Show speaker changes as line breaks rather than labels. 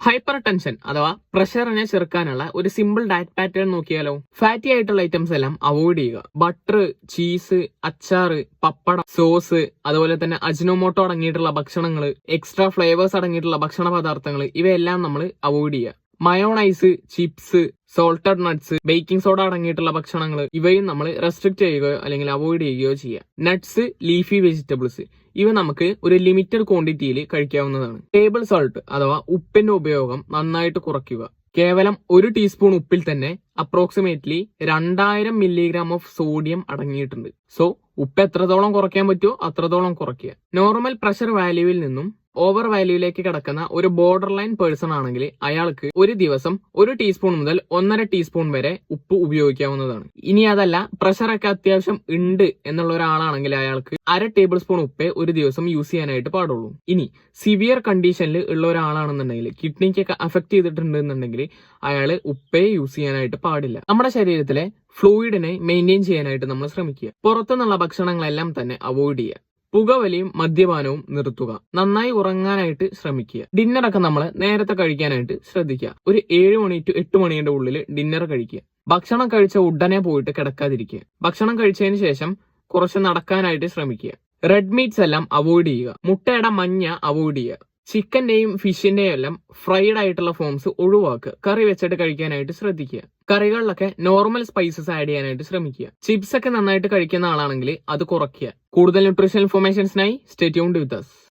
Hyper tension അഥവാ പ്രഷറിനെ ചെറുക്കാനുള്ള ഒരു simple diet pattern നോക്കിയാലോ. ഫാറ്റി ആയിട്ടുള്ള ഐറ്റംസ് എല്ലാം അവോയ്ഡ് ചെയ്യുക. ബട്ടർ, ചീസ്, അച്ചാറ്, പപ്പടം, സോസ്, അതുപോലെ തന്നെ അജിനോമോട്ടോ അടങ്ങിയിട്ടുള്ള ഭക്ഷണങ്ങൾ, എക്സ്ട്രാ ഫ്ലേവേഴ്സ് അടങ്ങിയിട്ടുള്ള ഭക്ഷണ പദാർത്ഥങ്ങൾ, ഇവയെല്ലാം നമ്മൾ അവോയ്ഡ് ചെയ്യുക. Mayonnaise, chips, salted nuts, baking soda അടങ്ങിയിട്ടുള്ള ഭക്ഷണങ്ങൾ, ഇവയും നമ്മൾ റെസ്ട്രിക്ട് ചെയ്യുകയോ അല്ലെങ്കിൽ അവോയ്ഡ് ചെയ്യുകയോ ചെയ്യുക. നട്ട്സ്, ലീഫി വെജിറ്റബിൾസ്, ഇവ നമുക്ക് ഒരു ലിമിറ്റഡ് ക്വാണ്ടിറ്റിയിൽ കഴിക്കാവുന്നതാണ്. ടേബിൾ സോൾട്ട് അഥവാ ഉപ്പിന്റെ ഉപയോഗം നന്നായിട്ട് കുറയ്ക്കുക. കേവലം 1 ടീസ്പൂൺ ഉപ്പിൽ തന്നെ അപ്രോക്സിമേറ്റ്ലി 2000 മില്ലിഗ്രാം ഓഫ് സോഡിയം അടങ്ങിയിട്ടുണ്ട്. സോ ഉപ്പ് എത്രത്തോളം കുറയ്ക്കാൻ പറ്റുമോ അത്രത്തോളം കുറയ്ക്കുക. നോർമൽ പ്രഷർ വാല്യൂവിൽ നിന്നും ഓവർ വാല്യൂയിലേക്ക് കിടക്കുന്ന ഒരു ബോർഡർ ലൈൻ പേഴ്സൺ ആണെങ്കിൽ അയാൾക്ക് ഒരു ദിവസം 1 ടീസ്പൂൺ മുതൽ 1.5 ടീസ്പൂൺ വരെ ഉപ്പ് ഉപയോഗിക്കാവുന്നതാണ്. ഇനി അതല്ല, പ്രഷറൊക്കെ അത്യാവശ്യം ഉണ്ട് എന്നുള്ള ഒരാളാണെങ്കിൽ അയാൾക്ക് 1/2 ടേബിൾ സ്പൂൺ ഉപ്പേ ഒരു ദിവസം യൂസ് ചെയ്യാനായിട്ട് പാടുള്ളൂ. ഇനി സിവിയർ കണ്ടീഷനിൽ ഉള്ള ഒരാളാണെന്നുണ്ടെങ്കിൽ, കിഡ്നിക്കൊക്കെ അഫക്ട് ചെയ്തിട്ടുണ്ടെന്നുണ്ടെങ്കിൽ അയാൾ ഉപ്പേ യൂസ് ചെയ്യാനായിട്ട് പാടില്ല. നമ്മുടെ ശരീരത്തിലെ ഫ്ലൂയിഡിനെ മെയിൻറ്റെയിൻ ചെയ്യാനായിട്ട് നമ്മൾ ശ്രമിക്കുക. പുറത്തുനിന്നുള്ള ഭക്ഷണങ്ങളെല്ലാം തന്നെ അവോയ്ഡ് ചെയ്യുക. പുകവലിയും മദ്യപാനവും നിർത്തുക. നന്നായി ഉറങ്ങാനായിട്ട് ശ്രമിക്കുക. ഡിന്നറൊക്കെ നമ്മൾ നേരത്തെ കഴിക്കാനായിട്ട് ശ്രദ്ധിക്കുക. ഒരു 7 മണി ടു 8 മണിയുടെ ഉള്ളിൽ ഡിന്നർ കഴിക്കുക. ഭക്ഷണം കഴിച്ച ഉടനെ പോയിട്ട് കിടക്കാതിരിക്കുക. ഭക്ഷണം കഴിച്ചതിന് ശേഷം കുറച്ച് നടക്കാനായിട്ട് ശ്രമിക്കുക. റെഡ് മീറ്റ്സ് എല്ലാം അവോയ്ഡ് ചെയ്യുക. മുട്ടയുടെ മഞ്ഞ അവോയ്ഡ് ചെയ്യുക. ചിക്കന്റെയും ഫിഷിന്റെയും എല്ലാം ഫ്രൈഡ് ആയിട്ടുള്ള ഫോംസ് ഒഴിവാക്കുക. കറി വെച്ചിട്ട് കഴിക്കാനായിട്ട് ശ്രദ്ധിക്കുക. കറികളിലൊക്കെ നോർമൽ സ്പൈസസ് ആഡ് ചെയ്യാനായിട്ട് ശ്രമിക്കുക. ചിപ്സ് ഒക്കെ നന്നായിട്ട് കഴിക്കുന്ന ആളാണെങ്കിൽ അത് കുറയ്ക്കുക. കൂടുതൽ ന്യൂട്രീഷണൽ ഇൻഫോർമേഷൻസിനായി സ്റ്റേ ട്യൂൺഡ് വിത്ത് us.